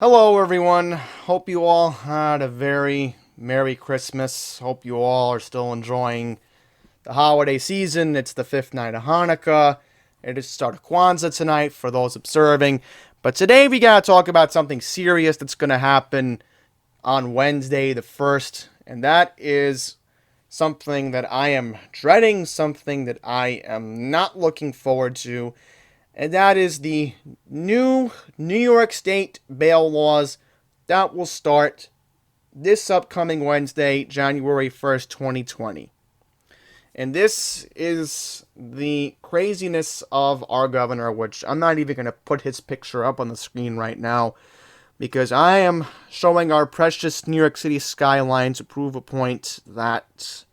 Hello, everyone. Hope you all had a very Merry Christmas. Hope you all are still enjoying the holiday season. It's the fifth night of Hanukkah. It is the start of Kwanzaa tonight for those observing. But today we gotta talk about something serious that's gonna happen on Wednesday the 1st, and that is something that I am dreading, something that I am not looking forward to, and that is the new New York State bail laws that will start this upcoming Wednesday, January 1st, 2020. And this is the craziness of our governor, which I'm not even going to put his picture up on the screen right now because I am showing our precious New York City skyline to prove a point that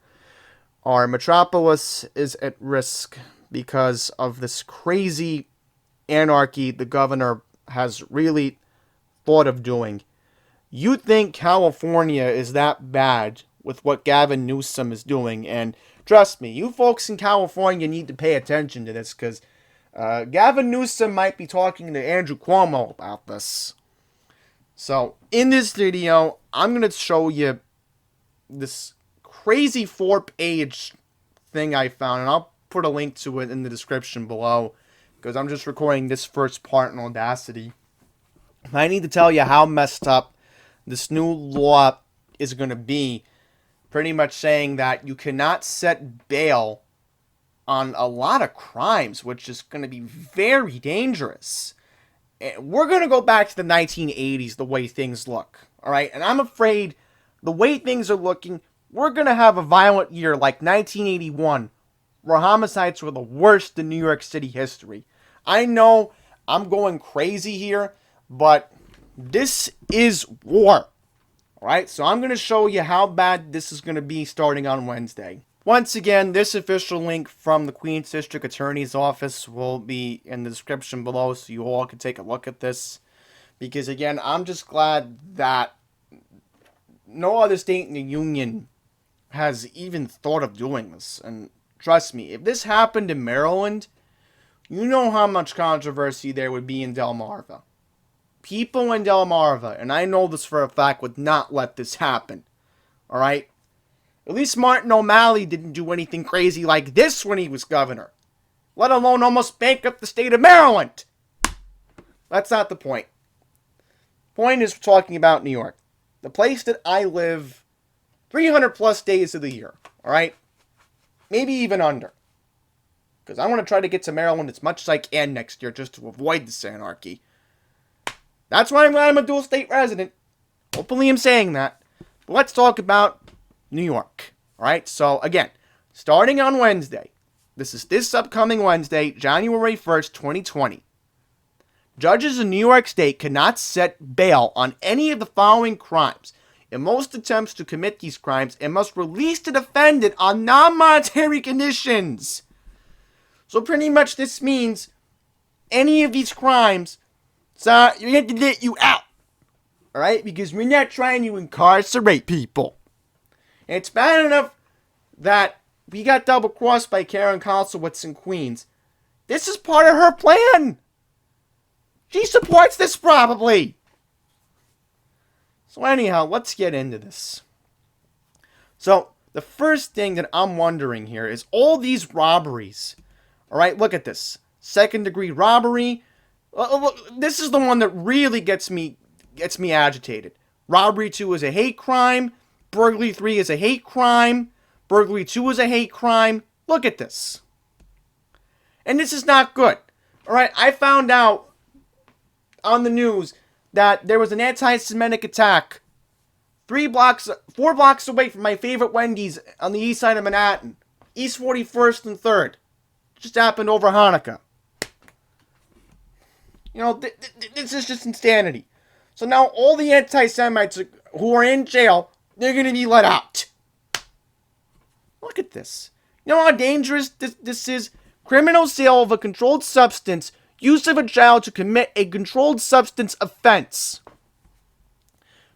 our metropolis is at risk because of this crazy anarchy the governor has really thought of doing. You think California is that bad with what Gavin Newsom is doing, and trust me, you folks in California need to pay attention to this because Gavin Newsom might be talking to Andrew Cuomo about this. So, in this video, I'm going to show you this crazy 4-page thing I found, and I'll put a link to it in the description below because I'm just recording this first part in Audacity. I need to tell you how messed up this new law is going to be. Pretty much saying that you cannot set bail on a lot of crimes, which is going to be very dangerous. And we're going to go back to the 1980s, the way things look. All right. And I'm afraid the way things are looking, we're going to have a violent year like 1981, where homicides were the worst in New York City history. I know I'm going crazy here, but this is war. Alright, so I'm going to show you how bad this is going to be starting on Wednesday. Once again, this official link from the Queens District Attorney's Office will be in the description below so you all can take a look at this. Because again, I'm just glad that no other state in the union has even thought of doing this. And trust me, if this happened in Maryland, you know how much controversy there would be in Delmarva. People in Delmarva, and I know this for a fact, would not let this happen. Alright? At least Martin O'Malley didn't do anything crazy like this when he was governor. Let alone almost bankrupt the state of Maryland. That's not the point. Point is we're talking about New York. The place that I live 300 plus days of the year. Alright? Maybe even under. Because I want to try to get to Maryland as much as I can next year just to avoid this anarchy. That's why I'm glad I'm a dual state resident. Hopefully I'm saying that. But let's talk about New York. Alright, so again, starting on Wednesday, this is this upcoming Wednesday, January 1st, 2020. Judges in New York State cannot set bail on any of the following crimes. In most attempts to commit these crimes, it must release the defendant on non-monetary conditions. So pretty much this means any of these crimes, so we have to let you out. Alright? Because we're not trying to incarcerate people. And it's bad enough that we got double-crossed by Karen Kalsowitz in Queens. This is part of her plan. She supports this probably. So anyhow, let's get into this. So, the first thing that I'm wondering here is all these robberies. Alright, look at this. Second-degree robbery. Look, this is the one that really gets me agitated. Robbery 2 is a hate crime. Burglary 3 is a hate crime. Burglary 2 is a hate crime. Look at this. And this is not good. Alright, I found out on the news that there was an anti-Semitic attack 4 blocks away from my favorite Wendy's on the east side of Manhattan. East 41st and 3rd. Just happened over Hanukkah. You know, this is just insanity. So now all the anti-Semites who are in jail, they're going to be let out. Look at this. You know how dangerous this is? Criminal sale of a controlled substance, use of a child to commit a controlled substance offense.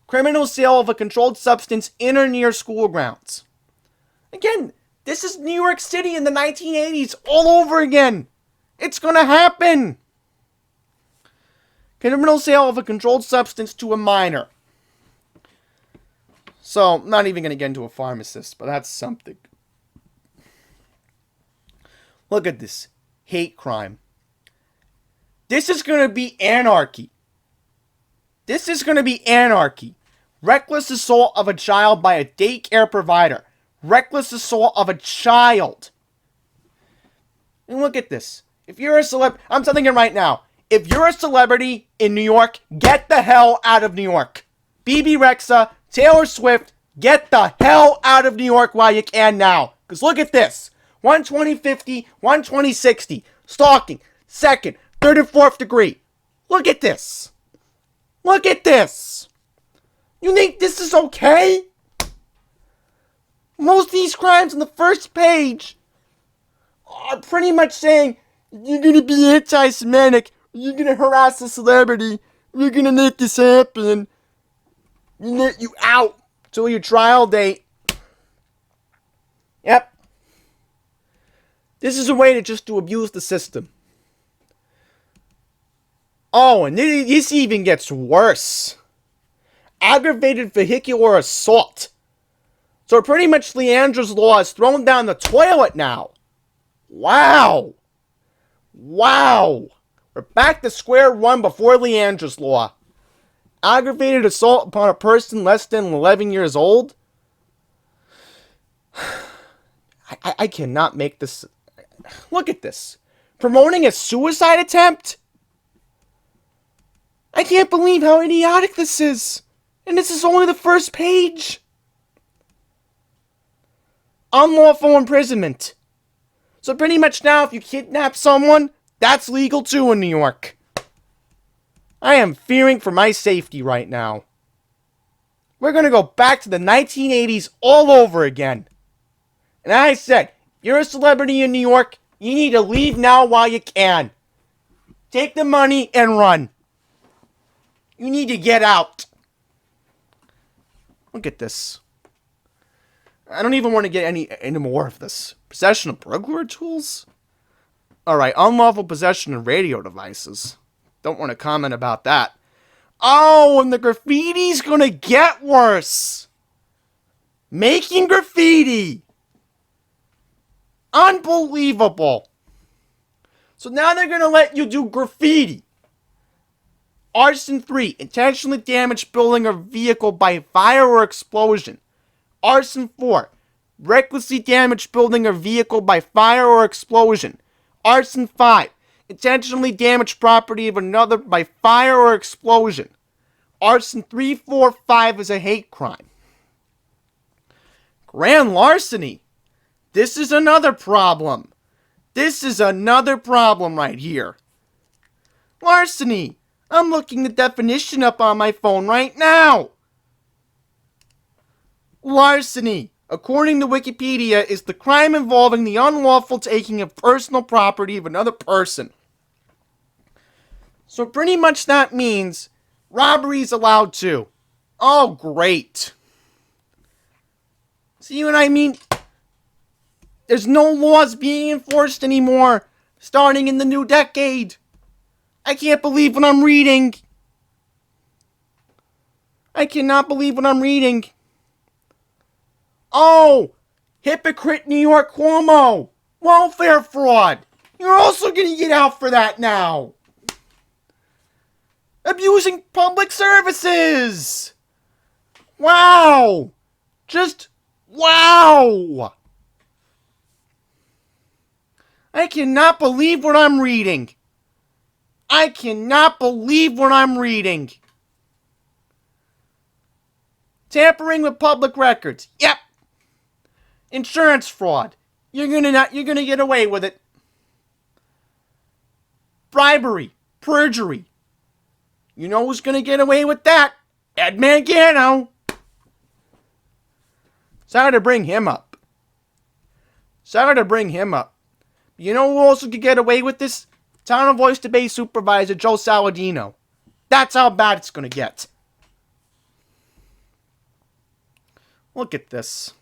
Criminal sale of a controlled substance in or near school grounds. Again, this is New York City in the 1980s all over again. It's going to happen. Criminal sale of a controlled substance to a minor. So, I'm not even going to get into a pharmacist, but that's something. Look at this. Hate crime. This is going to be anarchy. This is going to be anarchy. Reckless assault of a child by a daycare provider. Reckless assault of a child. And look at this. If you're a celeb, I'm telling you right now. If you're a celebrity in New York, get the hell out of New York. BB Rexa, Taylor Swift, get the hell out of New York while you can now. Because look at this. 120-50, 120-60. Stalking. Second, third, and fourth degree. Look at this. Look at this. You think this is okay? Most of these crimes on the first page are pretty much saying, you're going to be anti-Semitic, you're going to harass a celebrity, you're going to make this happen, you let you out till your trial date. Yep. This is a way to abuse the system. Oh, and this even gets worse. Aggravated vehicular assault. So pretty much Leandra's Law is thrown down the toilet now. Wow. Wow. We're back to square one before Leandra's Law. Aggravated assault upon a person less than 11 years old? I cannot make this... Look at this. Promoting a suicide attempt? I can't believe how idiotic this is. And this is only the first page. Unlawful imprisonment. So pretty much now, if you kidnap someone, that's legal too in New York. I am fearing for my safety right now. We're going to go back to the 1980s all over again. And I said, you're a celebrity in New York, you need to leave now while you can. Take the money and run. You need to get out. Look at this. I don't even want to get any more of this. Possession of burglar tools? Alright, unlawful possession of radio devices. Don't want to comment about that. Oh, and the graffiti's gonna get worse. Making graffiti. Unbelievable. So now they're gonna let you do graffiti. Arson 3, intentionally damage building or vehicle by fire or explosion. Arson 4, recklessly damage building or vehicle by fire or explosion. Arson 5, intentionally damage property of another by fire or explosion. Arson 3, 4, 5 is a hate crime. Grand larceny. This is another problem. This is another problem right here. Larceny. I'm looking the definition up on my phone right now. Larceny, according to Wikipedia, is the crime involving the unlawful taking of personal property of another person. So pretty much that means robbery's allowed too. Oh, great. See what I mean? There's no laws being enforced anymore, starting in the new decade. I can't believe what I'm reading. I cannot believe what I'm reading. Oh, hypocrite New York Cuomo. Welfare fraud. You're also going to get out for that now. Abusing public services. Wow. Just wow. I cannot believe what I'm reading. I cannot believe what I'm reading. Tampering with public records. Yep. Insurance fraud. You're gonna get away with it. Bribery. Perjury. You know who's gonna get away with that? Ed Mangano. Sorry to bring him up. You know who also could get away with this? Town of Oyster Bay Supervisor Joe Saladino. That's how bad it's gonna get. Look at this.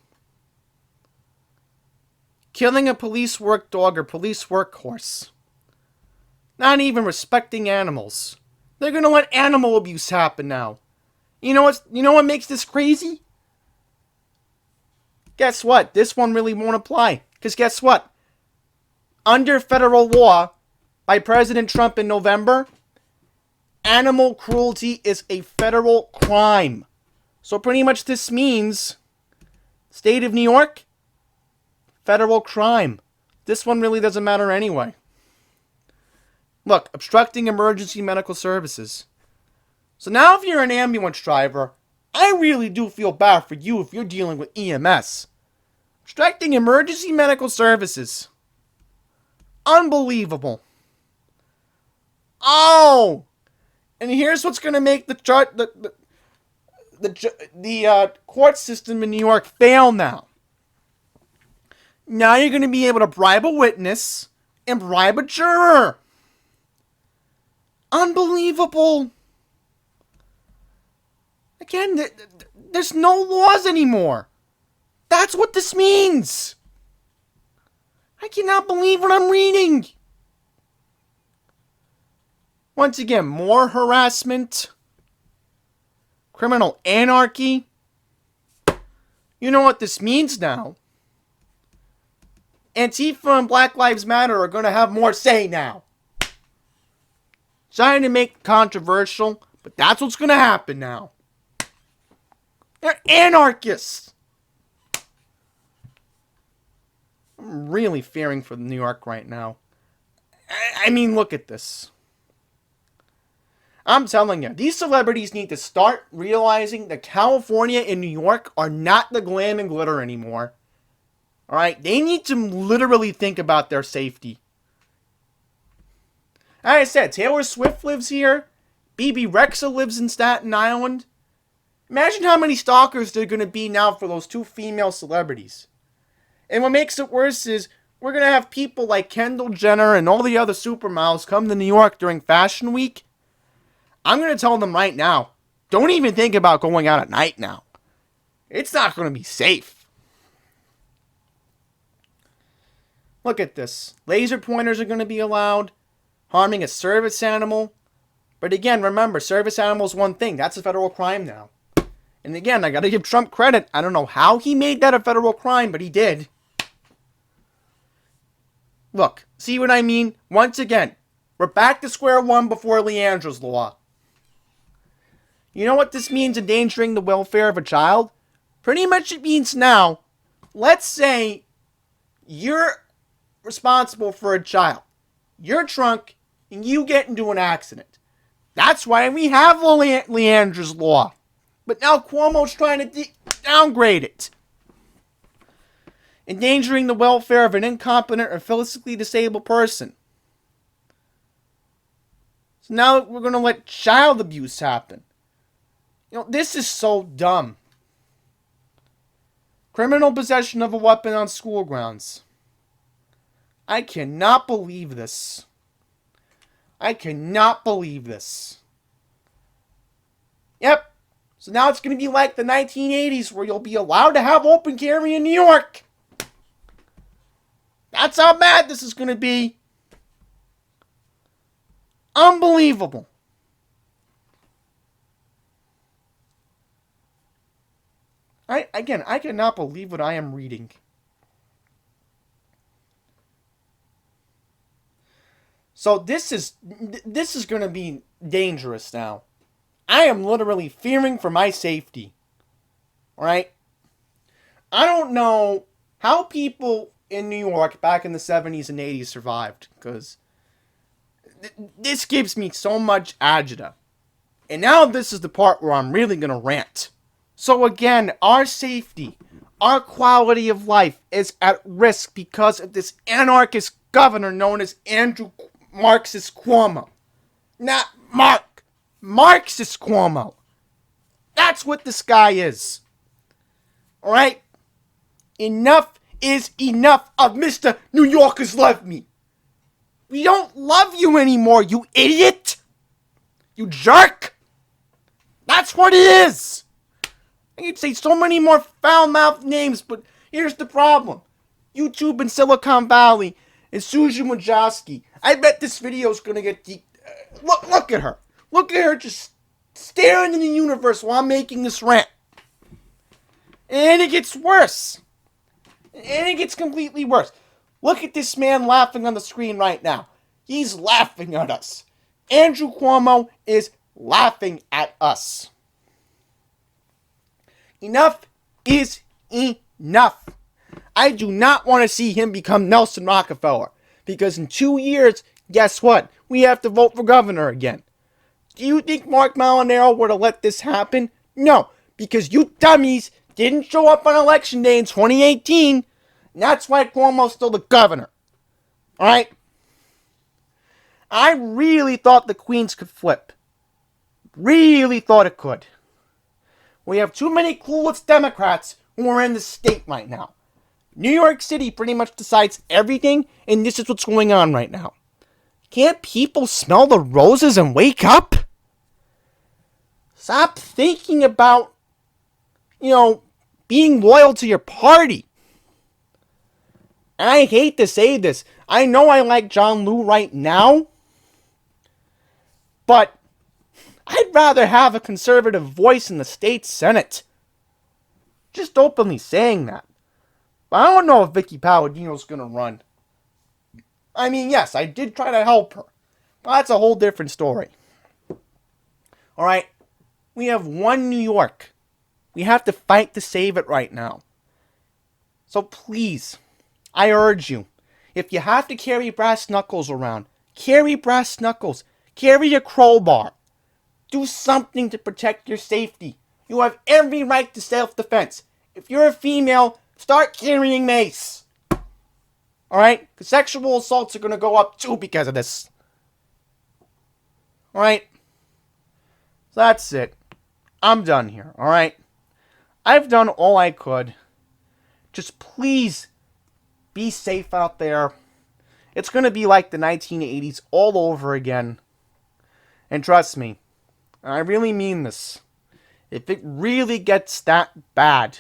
Killing a police work dog or police work horse. Not even respecting animals. They're going to let animal abuse happen now. You know what makes this crazy? Guess what? This one really won't apply. Because guess what? Under federal law by President Trump in November, animal cruelty is a federal crime. So pretty much this means, state of New York, federal crime. This one really doesn't matter anyway. Look, obstructing emergency medical services. So now if you're an ambulance driver, I really do feel bad for you if you're dealing with EMS. Obstructing emergency medical services. Unbelievable. Oh! And here's what's going to make the court system in New York fail now. Now you're going to be able to bribe a witness and bribe a juror. Unbelievable. Again, there's no laws anymore. That's what this means. I cannot believe what I'm reading. Once again, more harassment. Criminal anarchy. You know what this means now? Antifa and Black Lives Matter are going to have more say now. Trying to make it controversial, but that's what's going to happen now. They're anarchists. I'm really fearing for New York right now. I mean, look at this. I'm telling you, these celebrities need to start realizing that California and New York are not the glam and glitter anymore. Alright? They need to literally think about their safety. Like I said, Taylor Swift lives here. BB Rexa lives in Staten Island. Imagine how many stalkers there are going to be now for those two female celebrities. And what makes it worse is we're going to have people like Kendall Jenner and all the other supermodels come to New York during Fashion Week. I'm going to tell them right now, don't even think about going out at night now. It's not going to be safe. Look at this. Laser pointers are going to be allowed. Harming a service animal. But again, remember, service animal is one thing. That's a federal crime now. And again, I got to give Trump credit. I don't know how he made that a federal crime, but he did. Look, see what I mean? Once again, we're back to square one before Leandra's law. You know what this means, endangering the welfare of a child? Pretty much it means now, let's say you're responsible for a child. You're drunk and you get into an accident. That's why we have Leandra's law. But now Cuomo's trying to downgrade it. Endangering the welfare of an incompetent or physically disabled person. So now we're going to let child abuse happen. You know, this is so dumb. Criminal possession of a weapon on school grounds. I cannot believe this. I cannot believe this. Yep. So now it's going to be like the 1980s where you'll be allowed to have open carry in New York. That's how bad this is going to be. Unbelievable. I cannot believe what I am reading. So this is going to be dangerous now. I am literally fearing for my safety. Alright? I don't know how people in New York back in the 70s and 80s survived. Because this gives me so much agita. And now this is the part where I'm really going to rant. So again, our safety, our quality of life is at risk because of this anarchist governor known as Andrew Marxist Cuomo. Not Mark. Marxist Cuomo. That's what this guy is. Alright? Enough is enough of Mr. New Yorkers Love Me. We don't love you anymore, you idiot. You jerk. That's what it is. I could say so many more foul-mouthed names, but here's the problem. YouTube in Silicon Valley and Susan Wojcicki. I bet this video is going to get deep. Look at her. Look at her just staring in the universe while I'm making this rant. And it gets worse. And it gets completely worse. Look at this man laughing on the screen right now. He's laughing at us. Andrew Cuomo is laughing at us. Enough is enough. I do not want to see him become Nelson Rockefeller. Because in 2 years, guess what? We have to vote for governor again. Do you think Mark Molinaro would have let this happen? No, because you dummies didn't show up on election day in 2018. And that's why Cuomo's still the governor. Alright? I really thought the Queens could flip. Really thought it could. We have too many clueless Democrats who are in the state right now. New York City pretty much decides everything, and this is what's going on right now. Can't people smell the roses and wake up? Stop thinking about, being loyal to your party. And I hate to say this. I know I like John Liu right now, but I'd rather have a conservative voice in the state Senate. Just openly saying that. But I don't know if Vicky Palladino's going to run. I mean, yes, I did try to help her. But that's a whole different story. Alright, we have one New York. We have to fight to save it right now. So please, I urge you, if you have to carry brass knuckles around, carry brass knuckles. Carry a crowbar. Do something to protect your safety. You have every right to self-defense. If you're a female, start carrying mace. Alright? Because sexual assaults are going to go up too because of this. Alright? So that's it. I'm done here. Alright? I've done all I could. Just please be safe out there. It's going to be like the 1980s all over again. And trust me, I really mean this. If it really gets that bad,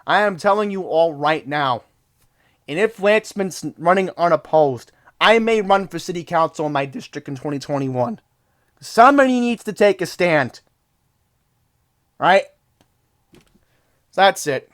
I am telling you all right now. And if Lanceman's running unopposed, I may run for city council in my district in 2021. Somebody needs to take a stand. Right? So that's it.